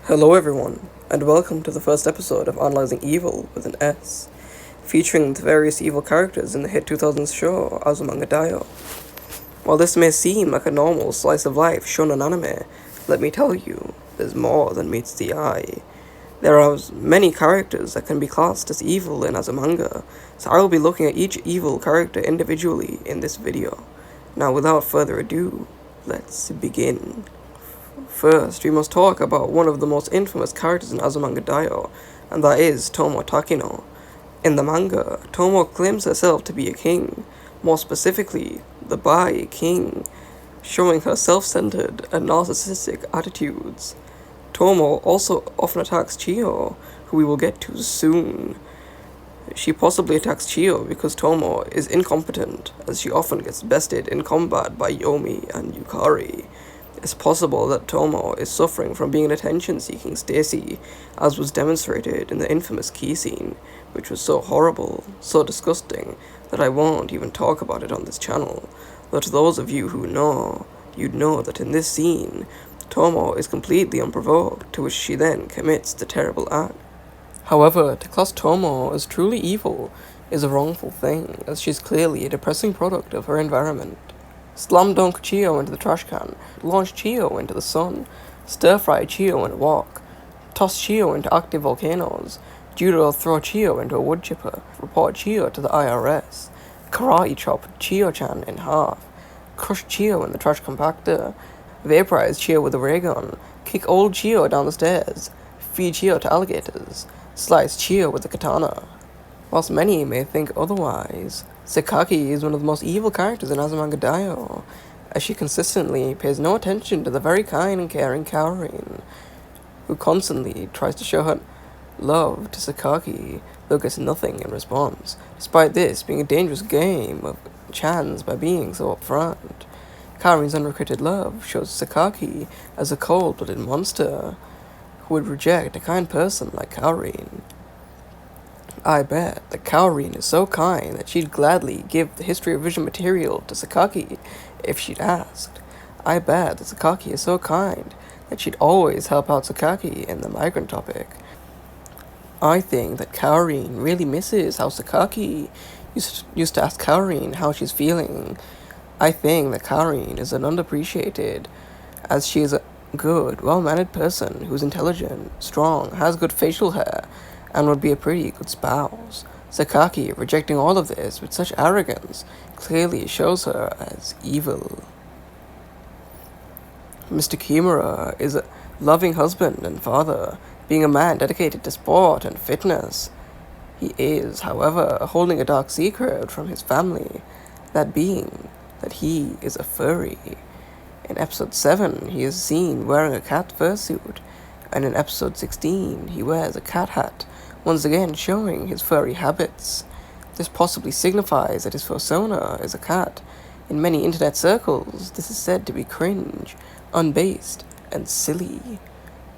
Hello everyone, and welcome to the first episode of Analyzing Evil with an S, featuring the various evil characters in the hit 2000s show Azumanga Daioh. While this may seem like a normal slice of life shonen anime, let me tell you, there's more than meets the eye. There are many characters that can be classed as evil in Azumanga, so I will be looking at each evil character individually in this video. Now without further ado, let's begin. First, we must talk about one of the most infamous characters in Azumanga Daioh, and that is Tomo Takino. In the manga, Tomo claims herself to be a king, more specifically, the Bai King, showing her self-centered and narcissistic attitudes. Tomo also often attacks Chiyo, who we will get to soon. She possibly attacks Chiyo because Tomo is incompetent, as she often gets bested in combat by Yomi and Yukari. It's possible that Tomo is suffering from being an attention-seeking Stacy, as was demonstrated in the infamous key scene, which was so horrible, so disgusting, that I won't even talk about it on this channel. Though to those of you who know, you'd know that in this scene, Tomo is completely unprovoked, to which she then commits the terrible act. However, to class Tomo as truly evil is a wrongful thing, as she's clearly a depressing product of her environment. Slam dunk Chiyo into the trash can, launch Chiyo into the sun, stir fry Chiyo in a wok, toss Chiyo into active volcanoes, judo throw Chiyo into a wood chipper, report Chiyo to the IRS, karate chop Chiyo-chan in half, crush Chiyo in the trash compactor, vaporize Chiyo with a ray gun, kick old Chiyo down the stairs, feed Chiyo to alligators, slice Chiyo with a katana. Whilst many may think otherwise, Sakaki is one of the most evil characters in Azumanga Daioh, as she consistently pays no attention to the very kind and caring Kaorin, who constantly tries to show her love to Sakaki, though gets nothing in response, despite this being a dangerous game of chance by being so upfront. Kaorin's unrequited love shows Sakaki as a cold-blooded monster, who would reject a kind person like Kaorin. I bet that Kaorin is so kind that she'd gladly give the History of Vision material to Sakaki if she'd asked. I bet that Sakaki is so kind that she'd always help out Sakaki in the migrant topic. I think that Kaorin really misses how Sakaki used to ask Kaorin how she's feeling. I think that Kaorin is an underappreciated, as she is a good, well-mannered person who's intelligent, strong, has good facial hair, and would be a pretty good spouse. Sakaki rejecting all of this with such arrogance clearly shows her as evil. Mr. Kimura is a loving husband and father, being a man dedicated to sport and fitness. He is, however, holding a dark secret from his family, that being that he is a furry. In episode 7, he is seen wearing a cat fursuit, and in episode 16, he wears a cat hat, once again showing his furry habits. This possibly signifies that his persona is a cat. In many internet circles, this is said to be cringe, unbased, and silly.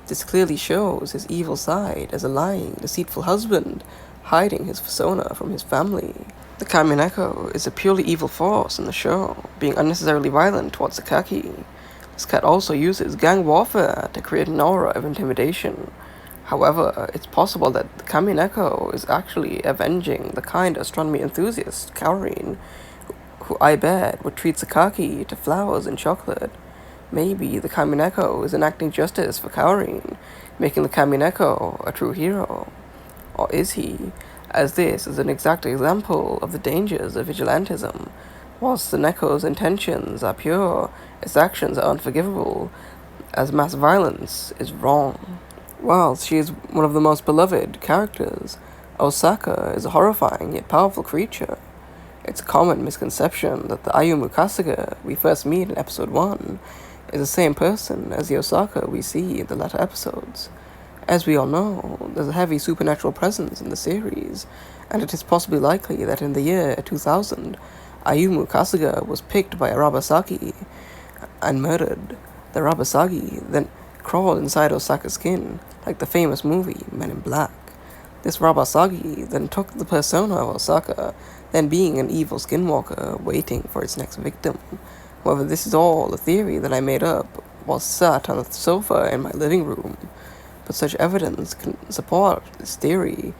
This clearly shows his evil side as a lying, deceitful husband, hiding his persona from his family. The Kamineko is a purely evil force in the show, being unnecessarily violent towards Sakaki. This cat also uses gang warfare to create an aura of intimidation. However, it's possible that the Kamineko is actually avenging the kind astronomy enthusiast, Kaorin, who I bet would treat Sakaki to flowers and chocolate. Maybe the Kamineko is enacting justice for Kaorin, making the Kamineko a true hero. Or is he? As this is an exact example of the dangers of vigilantism. Whilst the Neko's intentions are pure, its actions are unforgivable, as mass violence is wrong. Whilst she is one of the most beloved characters, Osaka is a horrifying yet powerful creature. It's a common misconception that the Ayumu Kasuga we first meet in episode 1 is the same person as the Osaka we see in the latter episodes. As we all know, there's a heavy supernatural presence in the series, and it is possibly likely that in the year 2000, Ayumu Kasuga was picked by a Rabasagi and murdered. The Rabasagi then crawled inside Osaka's skin, like the famous movie Men in Black. This Rabasagi then took the persona of Osaka, then being an evil skinwalker waiting for its next victim. However, this is all a theory that I made up while sat on the sofa in my living room. but such evidence can support this theory,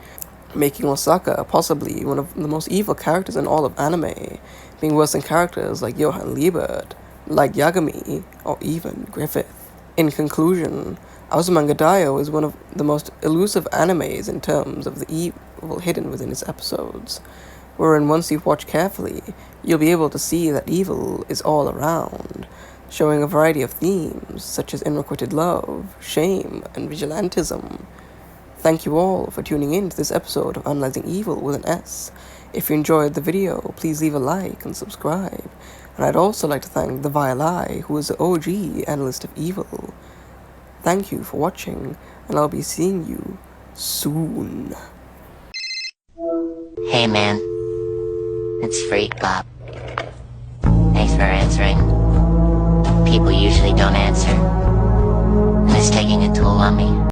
making Osaka possibly one of the most evil characters in all of anime, being worse than characters like Johann Liebert, like Yagami, or even Griffith. In conclusion, Azumanga Daioh is one of the most elusive animes in terms of the evil hidden within its episodes, wherein once you watch carefully, you'll be able to see that evil is all around, showing a variety of themes such as unrequited love, shame, and vigilantism. Thank you all for tuning in to this episode of Analyzing Evil with an S. If you enjoyed the video, please leave a like and subscribe. And I'd also like to thank the Vile Eye, who is the OG analyst of evil. Thank you for watching, and I'll be seeing you soon. Hey man, it's Freak Pop. Thanks for answering. People usually don't answer, and it's taking a toll on me.